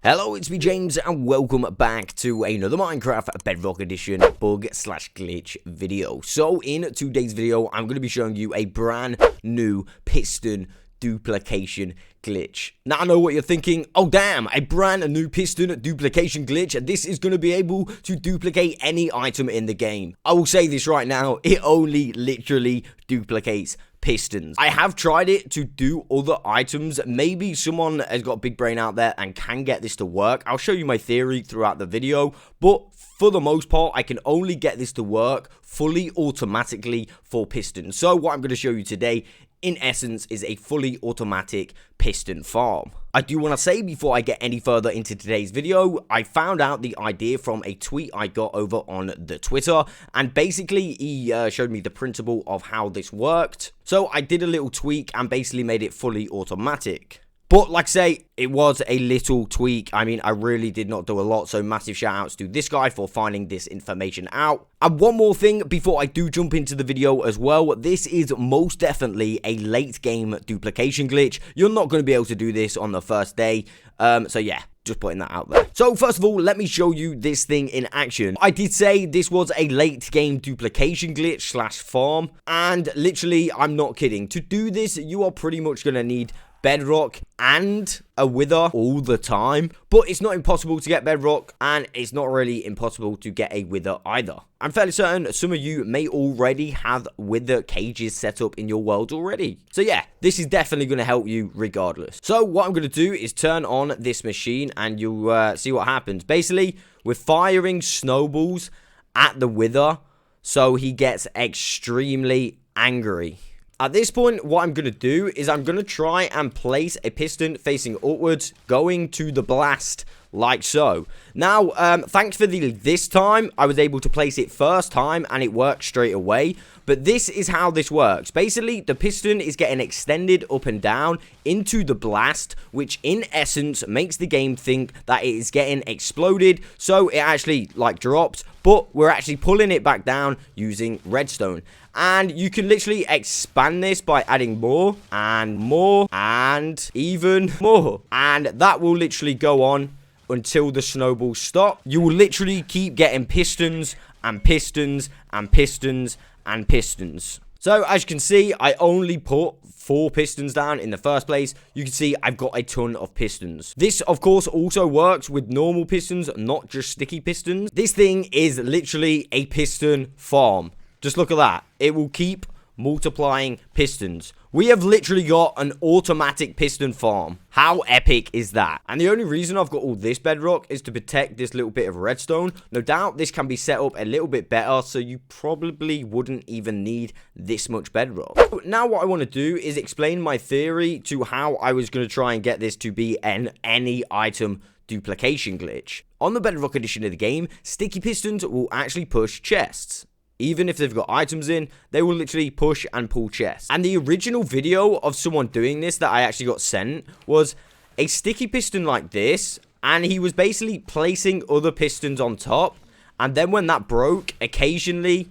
Hello, it's me James and welcome back to another Minecraft Bedrock Edition bug/glitch video. So in today's video, I'm going to be showing you a brand new piston duplication glitch. Now I know what you're thinking, oh damn, a brand new piston duplication glitch, and this is going to be able to duplicate any item in the game. I will say this right now, it only literally duplicates pistons. I have tried it to do other items. Maybe someone has got a big brain out there and can get this to work. I'll show you my theory throughout the video, but for the most part, I can only get this to work fully automatically for pistons. So what I'm going to show you today, in essence, is a fully automatic piston farm. I do want to say before I get any further into today's video, I found out the idea from a tweet I got over on the Twitter, and basically he showed me the principle of how this worked. So I did a little tweak and basically made it fully automatic. But like I say, it was a little tweak. I mean, I really did not do a lot, so massive shout outs to this guy for finding this information out. And one more thing before I do jump into the video as well, this is most definitely a late game duplication glitch. You're not going to be able to do this on the first day, so yeah. Just putting that out there. So first of all, let me show you this thing in action. I did say this was a late game duplication glitch / farm, and literally, I'm not kidding. To do this, you are pretty much going to need bedrock and a wither all the time, but it's not impossible to get bedrock, and it's not really impossible to get a wither either. I'm fairly certain some of you may already have wither cages set up in your world already. So yeah, this is definitely going to help you regardless. So what I'm going to do is turn on this machine and you'll see what happens. Basically, we're firing snowballs at the wither, so he gets extremely angry. At this point, what I'm going to do is I'm going to try and place a piston facing upwards, going to the blast, like so. Now, thankfully, this time, I was able to place it first time, and it worked straight away. But this is how this works. Basically, the piston is getting extended up and down into the blast, which in essence makes the game think that it is getting exploded. So it actually, like, drops, but we're actually pulling it back down using redstone. And you can literally expand this by adding more and more and even more. And that will literally go on until the snowballs stop. You will literally keep getting pistons and pistons and pistons and pistons. So as you can see, I only put 4 pistons down in the first place. You can see I've got a ton of pistons. This, of course, also works with normal pistons, not just sticky pistons. This thing is literally a piston farm. Just look at that. It will keep multiplying pistons. We have literally got an automatic piston farm. How epic is that? And the only reason I've got all this bedrock is to protect this little bit of redstone. No doubt this can be set up a little bit better, so you probably wouldn't even need this much bedrock. So now what I want to do is explain my theory to how I was going to try and get this to be an any item duplication glitch. On the Bedrock edition of the game, sticky pistons will actually push chests. Even if they've got items in, they will literally push and pull chests. And the original video of someone doing this that I actually got sent was a sticky piston like this, and he was basically placing other pistons on top, and then when that broke, occasionally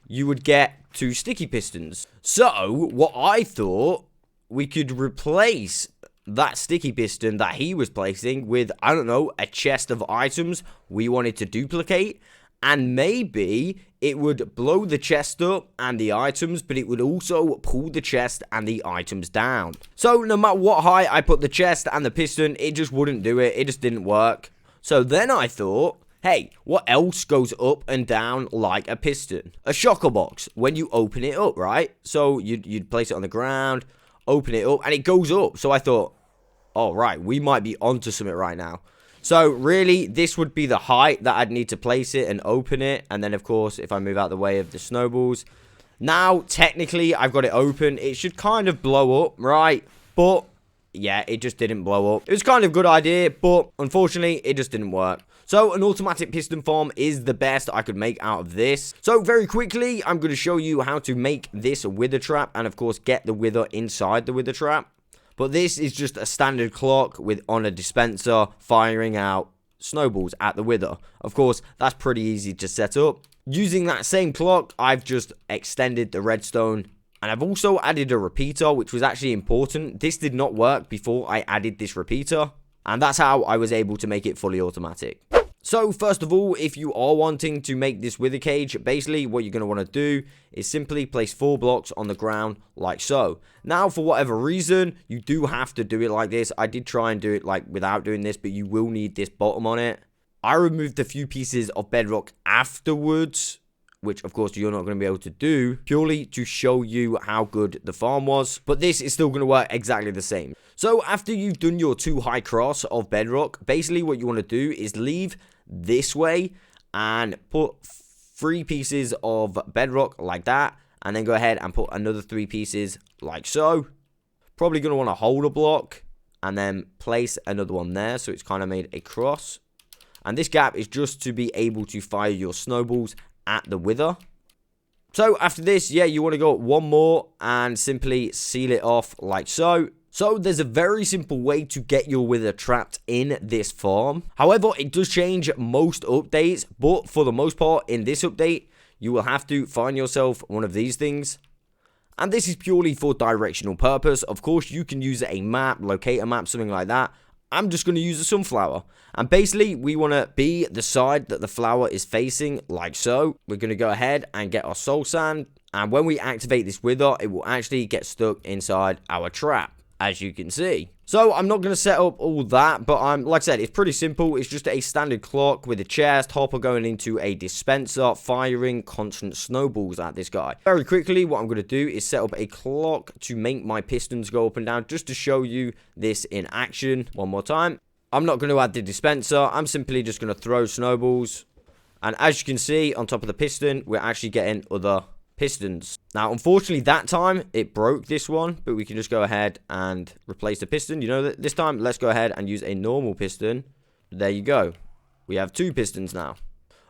you would get 2 sticky pistons. So what I thought, we could replace that sticky piston that he was placing with, I don't know, a chest of items we wanted to duplicate. And maybe it would blow the chest up and the items, but it would also pull the chest and the items down. So no matter what height I put the chest and the piston, it just wouldn't do it. It just didn't work. So then I thought, hey, what else goes up and down like a piston? A shocker box when you open it up, right? So you'd place it on the ground, open it up, and it goes up. So I thought, oh, right, we might be onto something right now. So really, this would be the height that I'd need to place it and open it. And then, of course, if I move out the way of the snowballs. Now, technically, I've got it open. It should kind of blow up, right? But, yeah, it just didn't blow up. It was kind of a good idea, but unfortunately, it just didn't work. So, an automatic piston farm is the best I could make out of this. So, very quickly, I'm going to show you how to make this wither trap. And, of course, get the wither inside the wither trap. But this is just a standard clock on a dispenser firing out snowballs at the wither. Of course, that's pretty easy to set up. Using that same clock, I've just extended the redstone. And I've also added a repeater, which was actually important. This did not work before I added this repeater. And that's how I was able to make it fully automatic. So first of all, if you are wanting to make this wither cage, basically what you're going to want to do is simply place 4 blocks on the ground like so. Now, for whatever reason, you do have to do it like this. I did try and do it like without doing this, but you will need this bottom on it. I removed a few pieces of bedrock afterwards, which of course you're not going to be able to do, purely to show you how good the farm was. But this is still going to work exactly the same. So after you've done your 2 high cross of bedrock, basically what you want to do is leave this way and put 3 pieces of bedrock like that, and then go ahead and put another 3 pieces like so. Probably going to want to hold a block and then place another one there, so it's kind of made a cross. And this gap is just to be able to fire your snowballs at the wither. So after this, yeah, you want to go one more and simply seal it off like so. So there's a very simple way to get your wither trapped in this farm. However, it does change most updates, but for the most part in this update, you will have to find yourself one of these things. And this is purely for directional purpose. Of course, you can use a map, locator map, something like that. I'm just going to use a sunflower. And basically, we want to be the side that the flower is facing, like so. We're going to go ahead and get our soul sand. And when we activate this wither, it will actually get stuck inside our trap, as you can see. So I'm not going to set up all that, but like I said, it's pretty simple. It's just a standard clock with a chest, hopper going into a dispenser, firing constant snowballs at this guy. Very quickly, what I'm going to do is set up a clock to make my pistons go up and down, just to show you this in action one more time. I'm not going to add the dispenser. I'm simply just going to throw snowballs. And as you can see, on top of the piston, we're actually getting other pistons. Now, unfortunately, that time it broke this one, but we can just go ahead and replace the piston. You know, this time, let's go ahead and use a normal piston. There you go. We have 2 pistons now.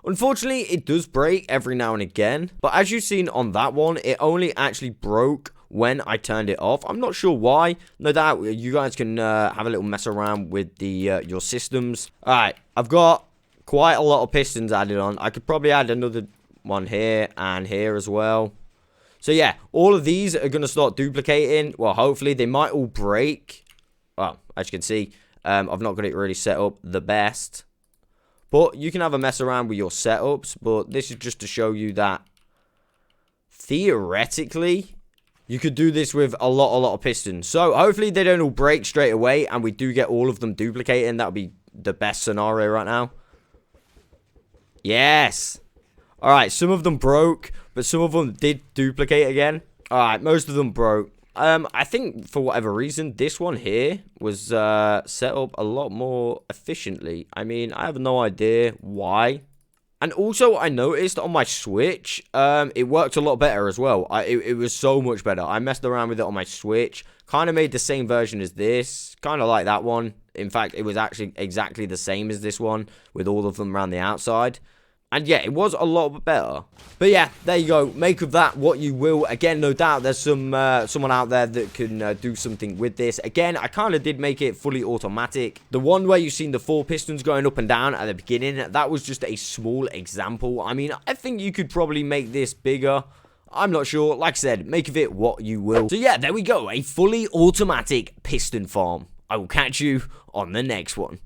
Unfortunately, it does break every now and again, but as you've seen on that one, it only actually broke when I turned it off. I'm not sure why. No doubt you guys can have a little mess around with the your systems. All right, I've got quite a lot of pistons added on. I could probably add another one here and here as well. So yeah, all of these are going to start duplicating. Well, hopefully they might all break. Well, as you can see, I've not got it really set up the best. But you can have a mess around with your setups. But this is just to show you that theoretically, you could do this with a lot of pistons. So hopefully they don't all break straight away and we do get all of them duplicating. That would be the best scenario right now. Yes. Alright, some of them broke, but some of them did duplicate again. Alright, most of them broke. I think for whatever reason, this one here was set up a lot more efficiently. I mean, I have no idea why. And also, I noticed on my Switch, it worked a lot better as well. It was so much better. I messed around with it on my Switch. Kind of made the same version as this. Kind of like that one. In fact, it was actually exactly the same as this one, with all of them around the outside. And yeah, it was a lot better. But yeah, there you go. Make of that what you will. Again, no doubt there's someone out there that can do something with this. Again, I kind of did make it fully automatic. The one where you've seen the 4 pistons going up and down at the beginning, that was just a small example. I mean, I think you could probably make this bigger. I'm not sure. Like I said, make of it what you will. So yeah, there we go. A fully automatic piston farm. I will catch you on the next one.